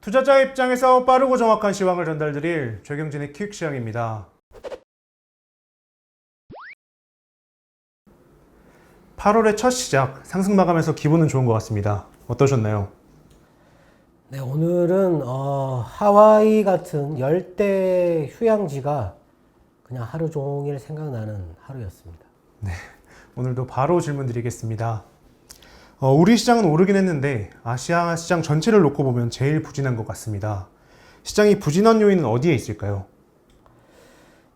투자자 입장에서 빠르고 정확한 시황을 전달드릴 최경진의 퀵시황입니다. 8월의 첫 시작, 상승 마감에서 기분은 좋은 것 같습니다. 어떠셨나요? 네, 오늘은 하와이 같은 열대 휴양지가 그냥 하루 종일 생각나는 하루였습니다. 오늘도 바로 질문 드리겠습니다. 우리 시장은 오르긴 했는데 아시아 시장 전체를 놓고 보면 제일 부진한 것 같습니다. 시장이 부진한 요인은 어디에 있을까요?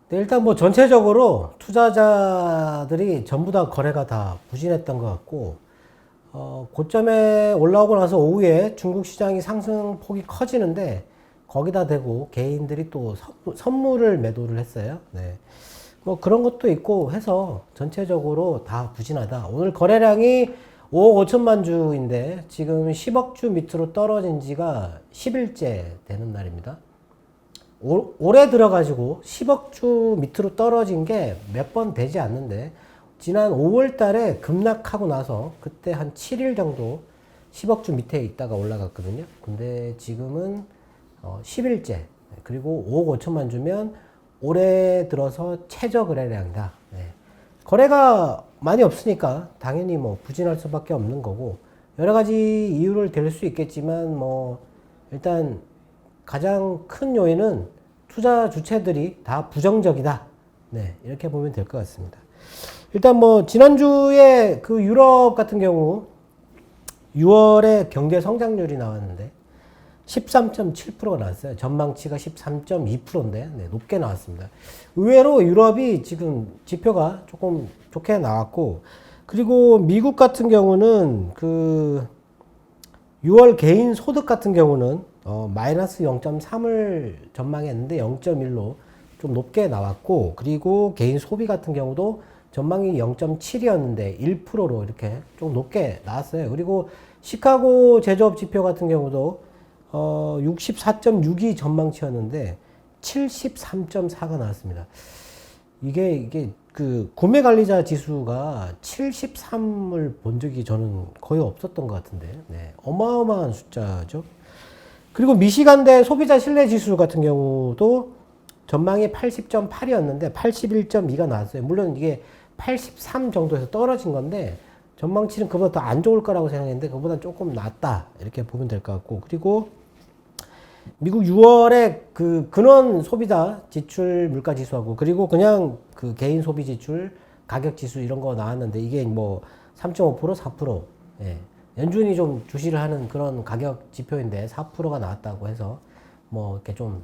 네, 일단 뭐 전체적으로 투자자들이 전부 다 거래가 다 부진했던 것 같고, 고점에 올라오고 나서 오후에 중국 시장이 상승폭이 커지는데 거기다 대고 개인들이 또 선물을 매도를 했어요. 네. 뭐 그런 것도 있고 해서 전체적으로 다 부진하다. 오늘 거래량이 5억 5천만 주인데 지금 10억 주 밑으로 떨어진 지가 10일째 되는 날입니다. 올해 들어가지고 10억 주 밑으로 떨어진 게 몇 번 되지 않는데 지난 5월 달에 급락하고 나서 그때 한 7일 정도 10억 주 밑에 있다가 올라갔거든요. 근데 지금은 10일째 그리고 5억 5천만 주면 올해 들어서 최저 거래량이다. 네. 거래가 많이 없으니까 당연히 뭐 부진할 수밖에 없는 거고 여러 가지 이유를 댈 수 있겠지만 뭐 일단 가장 큰 요인은 투자 주체들이 다 부정적이다. 네, 이렇게 보면 될 것 같습니다. 일단 뭐 지난주에 그 유럽 같은 경우 6월에 경제 성장률이 나왔는데 13.7%가 나왔어요. 전망치가 13.2%인데 네, 높게 나왔습니다. 의외로 유럽이 지금 지표가 조금 좋게 나왔고 그리고 미국 같은 경우는 그 6월 개인 소득 같은 경우는 마이너스 0.3을 전망했는데 0.1로 좀 높게 나왔고 그리고 개인 소비 같은 경우도 전망이 0.7이었는데 1%로 이렇게 좀 높게 나왔어요. 그리고 시카고 제조업 지표 같은 경우도 64.6이 전망치였는데 73.4가 나왔습니다. 이게 그 구매 관리자 지수가 73을 본 적이 저는 거의 없었던 것 같은데, 네, 어마어마한 숫자죠. 그리고 미시간대 소비자 신뢰 지수 같은 경우도 전망이 80.8이었는데 81.2가 나왔어요. 물론 이게 83 정도에서 떨어진 건데 전망치는 그보다 더 안 좋을 거라고 생각했는데 그보다 조금 낫다 이렇게 보면 될 것 같고 그리고 미국 6월에 그 근원 소비자 지출 물가 지수하고 그리고 그냥 그 개인 소비 지출 가격 지수 이런 거 나왔는데 이게 뭐 3.5% 4% 예. 연준이 좀 주시를 하는 그런 가격 지표인데 4%가 나왔다고 해서 뭐 이렇게 좀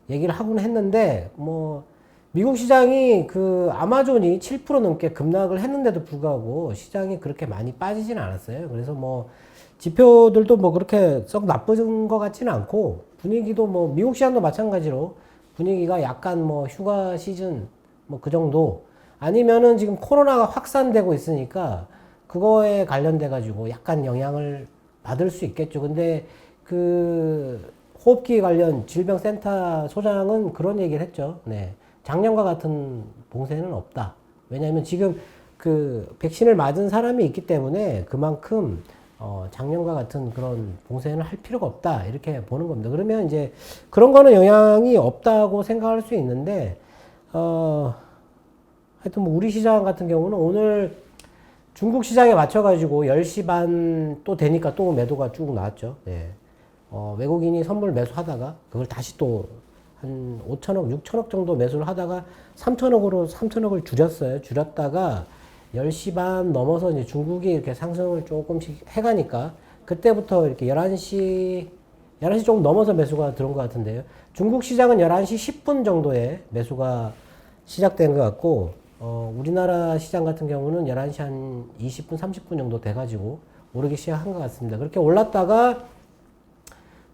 얘기를 하곤 했는데 뭐 미국 시장이 그 아마존이 7% 넘게 급락을 했는데도 불구하고 시장이 그렇게 많이 빠지진 않았어요. 그래서 뭐 지표들도 뭐 그렇게 썩 나쁜 것 같지는 않고 분위기도 뭐 미국 시장도 마찬가지로 분위기가 약간 뭐 휴가 시즌 뭐 그 정도 아니면은 지금 코로나가 확산되고 있으니까 그거에 관련돼 가지고 약간 영향을 받을 수 있겠죠. 근데 그 호흡기 관련 질병센터 소장은 그런 얘기를 했죠. 네. 작년과 같은 봉쇄는 없다. 왜냐하면 지금 그 백신을 맞은 사람이 있기 때문에 그만큼 작년과 같은 그런 봉쇄는 할 필요가 없다. 이렇게 보는 겁니다. 그러면 이제 그런 거는 영향이 없다고 생각할 수 있는데, 하여튼 뭐 우리 시장 같은 경우는 오늘 중국 시장에 맞춰가지고 10시 반 또 되니까 또 매도가 쭉 나왔죠. 네. 외국인이 선물 매수하다가 그걸 다시 또 한 5천억, 6천억 정도 매수를 하다가 3천억을 줄였어요. 줄였다가 10시 반 넘어서 이제 중국이 이렇게 상승을 조금씩 해가니까 그때부터 이렇게 11시 조금 넘어서 매수가 들어온 것 같은데요. 중국 시장은 11시 10분 정도에 매수가 시작된 것 같고, 우리나라 시장 같은 경우는 11시 한 20분, 30분 정도 돼가지고 오르기 시작한 것 같습니다. 그렇게 올랐다가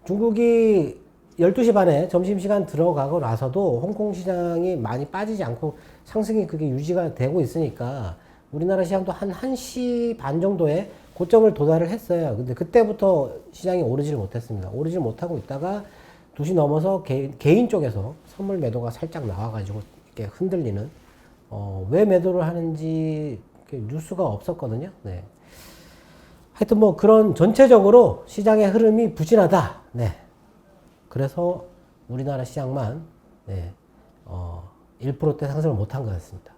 중국이 12시 반에 점심시간 들어가고 나서도 홍콩 시장이 많이 빠지지 않고 상승이 그게 유지가 되고 있으니까 우리나라 시장도 한 1시 반 정도에 고점을 도달을 했어요. 근데 그때부터 시장이 오르지를 못했습니다. 오르지를 못하고 있다가 2시 넘어서 개인 쪽에서 선물 매도가 살짝 나와가지고 이렇게 흔들리는, 왜 매도를 하는지 뉴스가 없었거든요. 네. 하여튼 뭐 그런 전체적으로 시장의 흐름이 부진하다. 네. 그래서 우리나라 시장만 1%대 상승을 못한 것 같습니다.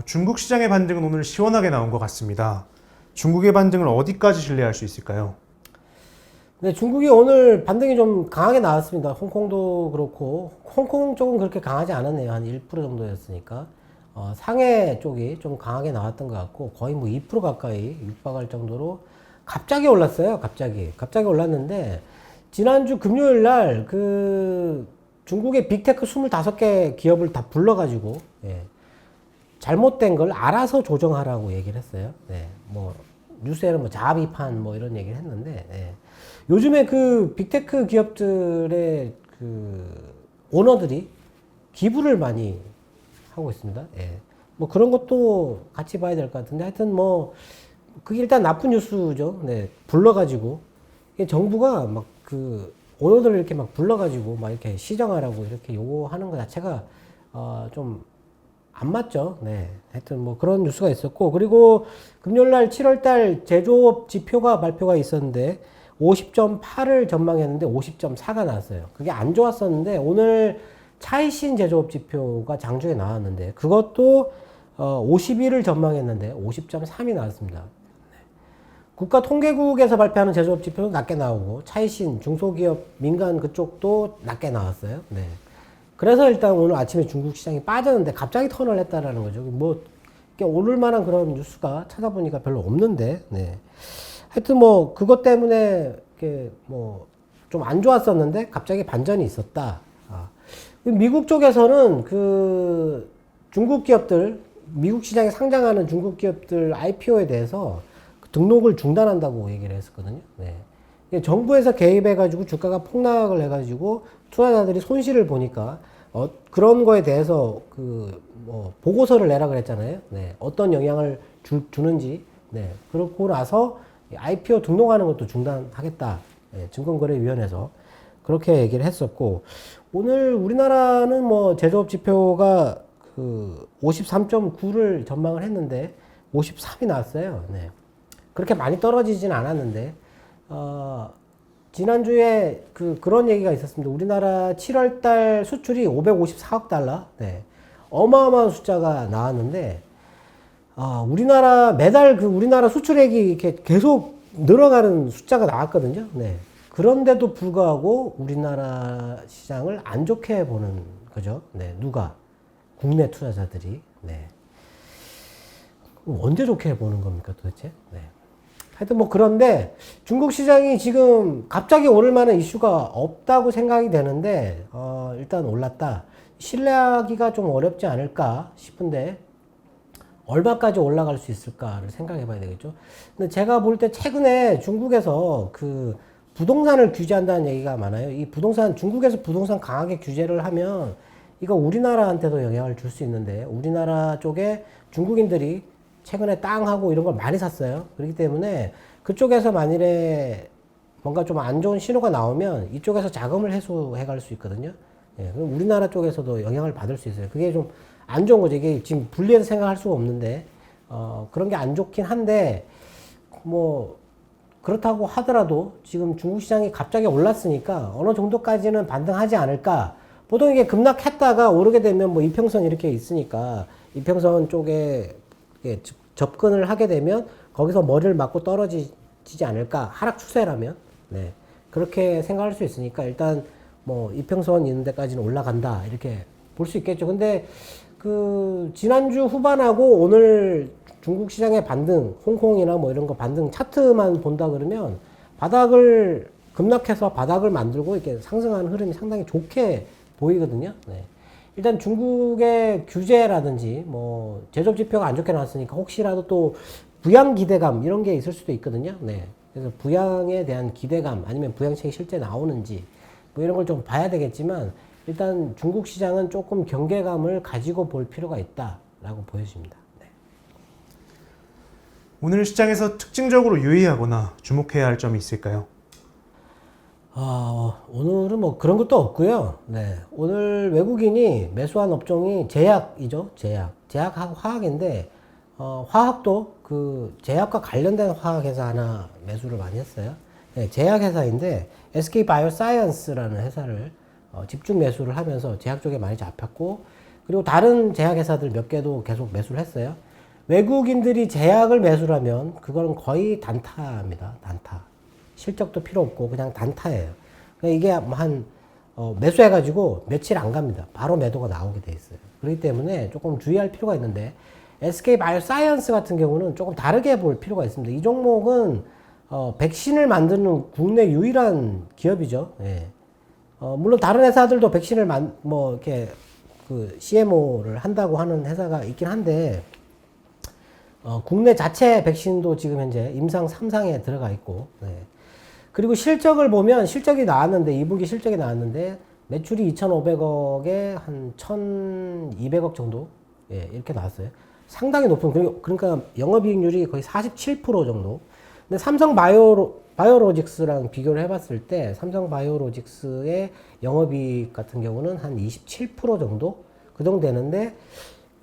중국 시장의 반등은 오늘 시원하게 나온 것 같습니다. 중국의 반등을 어디까지 신뢰할 수 있을까요? 네, 중국이 오늘 반등이 좀 강하게 나왔습니다. 홍콩도 그렇고, 홍콩 쪽은 그렇게 강하지 않았네요. 한 1% 정도였으니까. 상해 쪽이 좀 강하게 나왔던 것 같고, 거의 뭐 2% 가까이 육박할 정도로 갑자기 올랐어요. 갑자기 올랐는데, 지난주 금요일 날 중국의 빅테크 25개 기업을 다 불러가지고, 잘못된 걸 알아서 조정하라고 얘기를 했어요. 네, 뭐, 뉴스에는 뭐 자비판 뭐 이런 얘기를 했는데, 요즘에 그 빅테크 기업들의 오너들이 기부를 많이 하고 있습니다. 뭐 그런 것도 같이 봐야 될 것 같은데, 하여튼 뭐, 그게 일단 나쁜 뉴스죠. 네, 불러가지고. 정부가 막 오너들을 이렇게 막 불러가지고 막 이렇게 시정하라고 이렇게 요구하는 것 자체가, 좀 안 맞죠. 네. 하여튼 뭐 그런 뉴스가 있었고, 그리고 금요일날 7월달 제조업 지표가 발표가 있었는데 50.8을 전망했는데 50.4가 나왔어요. 그게 안 좋았었는데 오늘 차이신 제조업 지표가 장중에 나왔는데 그것도 51을 전망했는데 50.3이 나왔습니다. 국가통계국에서 발표하는 제조업 지표도 낮게 나오고 차이신 중소기업 민간 그쪽도 낮게 나왔어요. 네. 그래서 일단 오늘 아침에 중국 시장이 빠졌는데 갑자기 턴을 했다라는 거죠. 뭐 오를 만한 그런 뉴스가 찾아보니까 별로 없는데, 네. 하여튼 뭐 그것 때문에 뭐 좀 안 좋았었는데 갑자기 반전이 있었다. 미국 쪽에서는 중국 기업들, 미국 시장에 상장하는 중국 기업들 IPO에 대해서 등록을 중단한다고 얘기를 했었거든요. 네. 정부에서 개입해가지고 주가가 폭락을 해가지고 투자자들이 손실을 보니까 그런 거에 대해서 뭐 보고서를 내라 그랬잖아요. 네. 어떤 영향을 주는지. 네. 그렇고 나서 IPO 등록하는 것도 중단하겠다. 네. 증권거래위원회에서 그렇게 얘기를 했었고, 오늘 우리나라는 뭐 제조업 지표가 53.9를 전망을 했는데 53이 나왔어요. 네. 그렇게 많이 떨어지진 않았는데, 지난주에 그런 얘기가 있었습니다. 우리나라 7월달 수출이 554억 달러. 네. 어마어마한 숫자가 나왔는데, 매달 우리나라 수출액이 이렇게 계속 늘어가는 숫자가 나왔거든요. 네. 그런데도 불구하고 우리나라 시장을 안 좋게 보는 거죠. 네. 누가? 국내 투자자들이. 네. 언제 좋게 보는 겁니까 도대체? 네. 하여튼 뭐 그런데 중국 시장이 지금 갑자기 오를 만한 이슈가 없다고 생각이 되는데, 일단 올랐다. 신뢰하기가 좀 어렵지 않을까 싶은데, 얼마까지 올라갈 수 있을까를 생각해 봐야 되겠죠. 근데 제가 볼 때 최근에 중국에서 부동산을 규제한다는 얘기가 많아요. 중국에서 부동산 강하게 규제를 하면 이거 우리나라한테도 영향을 줄 수 있는데, 우리나라 쪽에 중국인들이 최근에 땅하고 이런 걸 많이 샀어요. 그렇기 때문에 그쪽에서 만일에 뭔가 좀 안 좋은 신호가 나오면 이쪽에서 자금을 회수해 갈 수 있거든요. 그럼 우리나라 쪽에서도 영향을 받을 수 있어요. 그게 좀 안 좋은 거죠. 이게 지금 분리해서 생각할 수가 없는데, 그런 게 안 좋긴 한데, 뭐, 그렇다고 하더라도 지금 중국 시장이 갑자기 올랐으니까 어느 정도까지는 반등하지 않을까. 보통 이게 급락했다가 오르게 되면 뭐 이평선 이렇게 있으니까 이평선 쪽에 접근을 하게 되면 거기서 머리를 맞고 떨어지지 않을까. 하락 추세라면. 네. 그렇게 생각할 수 있으니까 일단 뭐 이평선 있는 데까지는 올라간다. 이렇게 볼 수 있겠죠. 근데 지난주 후반하고 오늘 중국 시장의 반등, 홍콩이나 뭐 이런 거 반등 차트만 본다 그러면 급락해서 바닥을 만들고 이렇게 상승하는 흐름이 상당히 좋게 보이거든요. 네. 일단 중국의 규제라든지 뭐 제조업 지표가 안 좋게 나왔으니까 혹시라도 또 부양 기대감 이런 게 있을 수도 있거든요. 네. 그래서 부양에 대한 기대감 아니면 부양책이 실제 나오는지 뭐 이런 걸 좀 봐야 되겠지만 일단 중국 시장은 조금 경계감을 가지고 볼 필요가 있다라고 보여집니다. 네. 오늘 시장에서 특징적으로 유의하거나 주목해야 할 점이 있을까요? 오늘은 뭐 그런 것도 없고요. 네. 오늘 외국인이 매수한 업종이 제약이죠. 제약하고 화학인데, 화학도 제약과 관련된 화학회사 하나 매수를 많이 했어요. 네, 제약회사인데 SK 바이오사이언스라는 회사를 집중 매수를 하면서 제약 쪽에 많이 잡혔고, 그리고 다른 제약회사들 몇 개도 계속 매수를 했어요. 외국인들이 제약을 매수를 하면 그거는 거의 단타입니다. 단타. 실적도 필요 없고 그냥 단타예요. 그러니까 이게 매수해가지고 며칠 안 갑니다. 바로 매도가 나오게 돼 있어요. 그렇기 때문에 조금 주의할 필요가 있는데, SK 바이오사이언스 같은 경우는 조금 다르게 볼 필요가 있습니다. 이 종목은 백신을 만드는 국내 유일한 기업이죠. 예. 물론 다른 회사들도 백신을 이렇게 CMO를 한다고 하는 회사가 있긴 한데, 국내 자체 백신도 지금 현재 임상 3상에 들어가 있고, 네. 그리고 실적을 보면 실적이 나왔는데, 2분기 실적이 나왔는데, 매출이 2,500억에 한 1,200억 정도? 예, 이렇게 나왔어요. 상당히 높은, 그러니까 영업이익률이 거의 47% 정도. 근데 삼성 바이오로직스랑 비교를 해봤을 때, 삼성 바이오로직스의 영업이익 같은 경우는 한 27% 정도? 그 정도 되는데,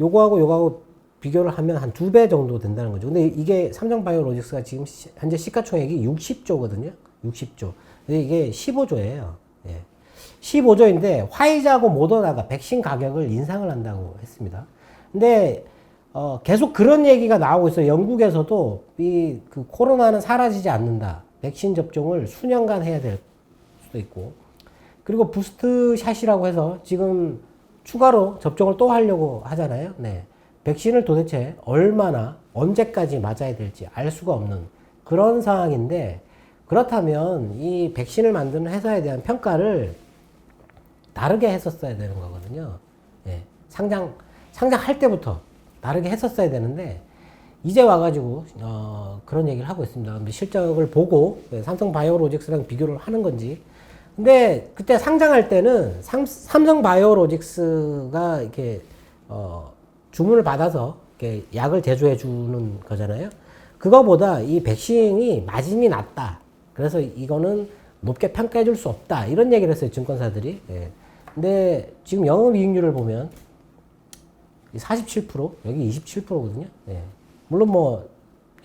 요거하고 비교를 하면 한 2배 정도 된다는 거죠. 근데 이게 삼성 바이오로직스가 지금 현재 시가총액이 60조거든요. 60조. 근데 이게 15조예요. 예. 15조인데 화이자하고 모더나가 백신 가격을 인상을 한다고 했습니다. 근데 계속 그런 얘기가 나오고 있어요. 영국에서도 그 코로나는 사라지지 않는다. 백신 접종을 수년간 해야 될 수도 있고. 그리고 부스트샷이라고 해서 지금 추가로 접종을 또 하려고 하잖아요. 네. 백신을 도대체 얼마나 언제까지 맞아야 될지 알 수가 없는 그런 상황인데, 그렇다면 이 백신을 만드는 회사에 대한 평가를 다르게 했었어야 되는 거거든요. 예. 상장할 때부터 다르게 했었어야 되는데, 이제 와가지고 그런 얘기를 하고 있습니다. 실적을 보고 삼성 바이오로직스랑 비교를 하는 건지. 근데 그때 상장할 때는 삼성 바이오로직스가 이렇게 주문을 받아서 이렇게 약을 제조해 주는 거잖아요. 그거보다 이 백신이 마진이 낮다. 그래서 이거는 높게 평가해 줄 수 없다. 이런 얘기를 했어요, 증권사들이. 예. 근데 지금 영업이익률을 보면 47%, 여기 27%거든요. 예. 물론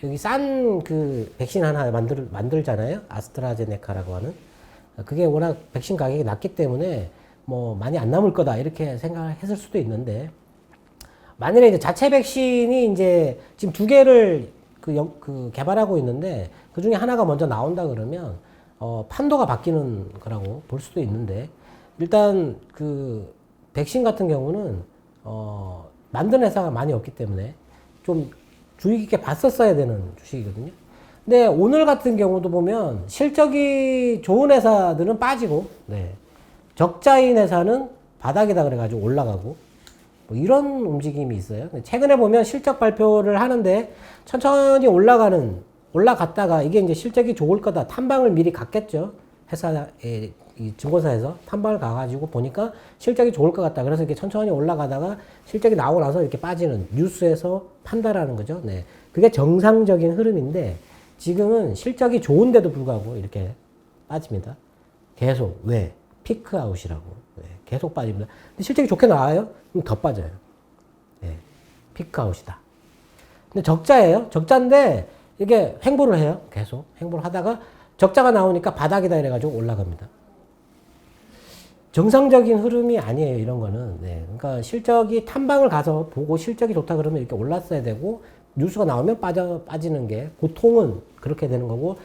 여기 싼 백신 하나 만들잖아요. 아스트라제네카라고 하는. 그게 워낙 백신 가격이 낮기 때문에 많이 안 남을 거다. 이렇게 생각했을 수도 있는데, 만일에 이제 자체 백신이 이제 지금 2개를 개발하고 있는데, 그 중에 하나가 먼저 나온다 그러면, 판도가 바뀌는 거라고 볼 수도 있는데, 일단 백신 같은 경우는, 만드는 회사가 많이 없기 때문에 좀 주의 깊게 봤었어야 되는 주식이거든요. 근데 오늘 같은 경우도 보면 실적이 좋은 회사들은 빠지고, 네. 적자인 회사는 바닥이다 그래가지고 올라가고, 이런 움직임이 있어요. 최근에 보면 실적 발표를 하는데 천천히 올라갔다가 이게 이제 실적이 좋을 거다. 탐방을 미리 갔겠죠. 이 증권사에서 탐방을 가가지고 보니까 실적이 좋을 것 같다. 그래서 이렇게 천천히 올라가다가 실적이 나오고 나서 이렇게 빠지는, 뉴스에서 판단하는 거죠. 네. 그게 정상적인 흐름인데, 지금은 실적이 좋은데도 불구하고 이렇게 빠집니다. 계속. 왜? 피크아웃이라고. 네. 계속 빠집니다. 근데 실적이 좋게 나와요? 그럼 더 빠져요. 네. 피크아웃이다. 근데 적자예요. 적자인데 이게 횡보를 해요. 계속 횡보를 하다가 적자가 나오니까 바닥이다 이래가지고 올라갑니다. 정상적인 흐름이 아니에요, 이런 거는. 네. 그러니까 실적이 탐방을 가서 보고 실적이 좋다 그러면 이렇게 올랐어야 되고, 뉴스가 나오면 빠지는 게 보통은 그렇게 되는 거고,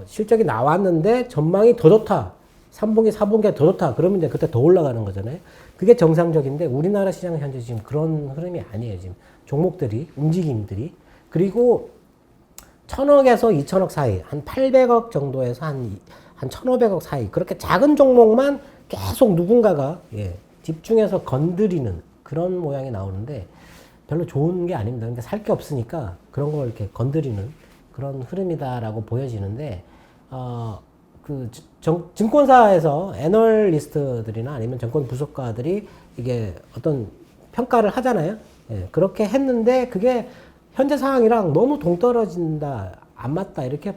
실적이 나왔는데 전망이 더 좋다. 3분기, 4분기가 더 좋다. 그러면 이제 그때 더 올라가는 거잖아요. 그게 정상적인데, 우리나라 시장은 현재 지금 그런 흐름이 아니에요, 지금. 종목들이, 움직임들이. 그리고 1,000억에서 2,000억 사이, 한 800억 정도에서 한 1,500억 사이, 그렇게 작은 종목만 계속 누군가가 집중해서 건드리는 그런 모양이 나오는데, 별로 좋은 게 아닙니다. 근데 살 게 없으니까 그런 걸 이렇게 건드리는 그런 흐름이다라고 보여지는데, 증권사에서 애널리스트들이나 아니면 정권 분석가들이 이게 어떤 평가를 하잖아요. 예, 그렇게 했는데 그게 현재 상황이랑 너무 동떨어진다, 안 맞다, 이렇게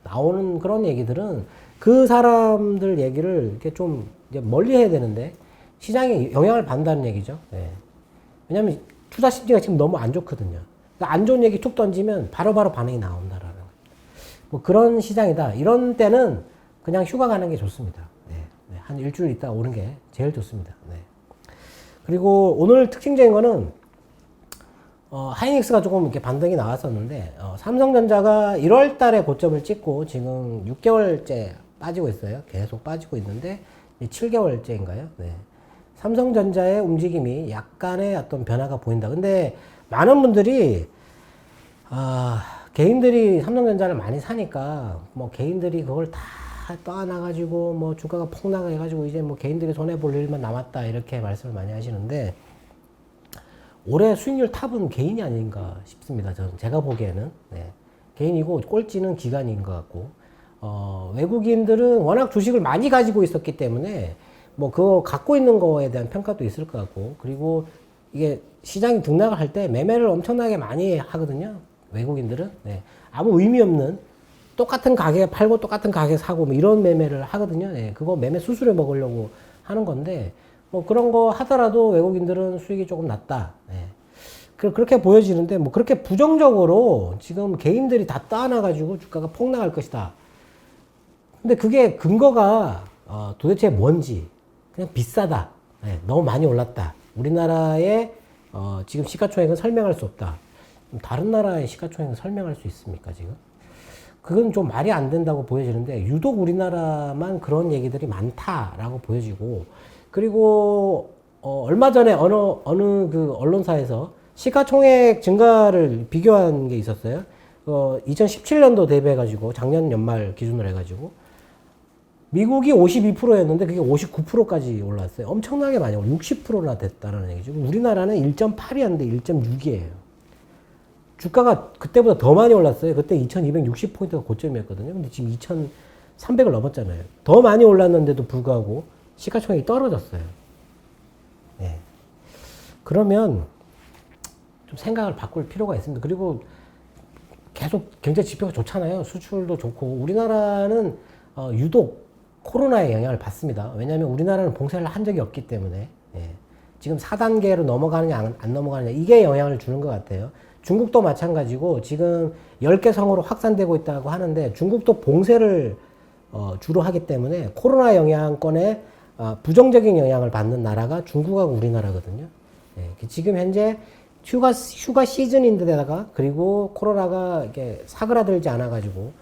나오는 그런 얘기들은 그 사람들 얘기를 이렇게 좀 이제 멀리 해야 되는데, 시장에 영향을 받는다는 얘기죠. 예. 왜냐면 투자 심리가 지금 너무 안 좋거든요. 그러니까 안 좋은 얘기 툭 던지면 바로바로 반응이 나온다라는. 뭐 그런 시장이다. 이런 때는 그냥 휴가 가는 게 좋습니다. 네. 네. 한 일주일 있다 오는 게 제일 좋습니다. 네. 그리고 오늘 특징적인 거는 하이닉스가 조금 이렇게 반등이 나왔었는데 삼성전자가 1월 달에 고점을 찍고 지금 6개월째 빠지고 있어요. 계속 빠지고 있는데 7개월째인가요? 네. 삼성전자의 움직임이 약간의 어떤 변화가 보인다. 근데 많은 분들이 개인들이 삼성전자를 많이 사니까 뭐 개인들이 그걸 다 떠안아가지고 뭐 주가가 폭락해가지고 이제 뭐 개인들이 손해 볼 일만 남았다 이렇게 말씀을 많이 하시는데 올해 수익률 탑은 개인이 아닌가 싶습니다. 제가 보기에는 네. 개인이고 꼴찌는 기관인 것 같고 외국인들은 워낙 주식을 많이 가지고 있었기 때문에 뭐 그거 갖고 있는 거에 대한 평가도 있을 것 같고 그리고 이게 시장이 등락을 할 때 매매를 엄청나게 많이 하거든요. 외국인들은 네. 아무 의미 없는 똑같은 가격에 팔고 똑같은 가격에 사고 뭐 이런 매매를 하거든요. 네. 그거 매매 수수료 먹으려고 하는 건데 뭐 그런 거 하더라도 외국인들은 수익이 조금 낮다. 네. 그렇게 보여지는데 뭐 그렇게 부정적으로 지금 개인들이 다 따놔가지고 주가가 폭락할 것이다. 근데 그게 근거가 도대체 뭔지 그냥 비싸다. 네. 너무 많이 올랐다. 우리나라의 지금 시가총액은 설명할 수 없다. 다른 나라의 시가총액은 설명할 수 있습니까, 지금? 그건 좀 말이 안 된다고 보여지는데, 유독 우리나라만 그런 얘기들이 많다라고 보여지고, 그리고, 얼마 전에 어느 그 언론사에서 시가총액 증가를 비교한 게 있었어요. 2017년도 대비해가지고, 작년 연말 기준으로 해가지고, 미국이 52%였는데 그게 59%까지 올랐어요. 엄청나게 많이 올랐어요. 60%나 됐다는 얘기죠. 우리나라는 1.8이었는데 1.6이에요. 주가가 그때보다 더 많이 올랐어요. 그때 2260포인트가 고점이었거든요. 근데 지금 2300을 넘었잖아요. 더 많이 올랐는데도 불구하고 시가총액이 떨어졌어요. 네. 그러면 좀 생각을 바꿀 필요가 있습니다. 그리고 계속 경제 지표가 좋잖아요. 수출도 좋고. 우리나라는 유독 코로나의 영향을 받습니다. 왜냐하면 우리나라는 봉쇄를 한 적이 없기 때문에 예. 지금 4단계로 넘어가느냐 안 넘어가느냐 이게 영향을 주는 것 같아요. 중국도 마찬가지고 지금 10개 성으로 확산되고 있다고 하는데 중국도 봉쇄를 주로 하기 때문에 코로나 영향권에 부정적인 영향을 받는 나라가 중국하고 우리나라거든요. 예. 지금 현재 휴가 시즌인데다가 그리고 코로나가 이렇게 사그라들지 않아가지고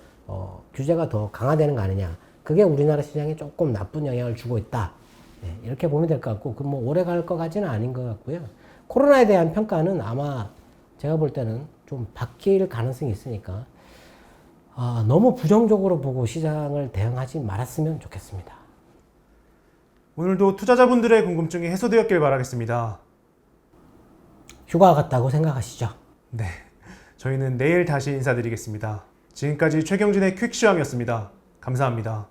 규제가 더 강화되는 거 아니냐. 그게 우리나라 시장에 조금 나쁜 영향을 주고 있다. 네, 이렇게 보면 될 것 같고, 뭐 오래 갈 것 같지는 아닌 것 같고요. 코로나에 대한 평가는 아마 제가 볼 때는 좀 바뀔 가능성이 있으니까 너무 부정적으로 보고 시장을 대응하지 말았으면 좋겠습니다. 오늘도 투자자분들의 궁금증이 해소되었길 바라겠습니다. 휴가 갔다고 생각하시죠? 네, 저희는 내일 다시 인사드리겠습니다. 지금까지 최경진의 퀵시황이었습니다. 감사합니다.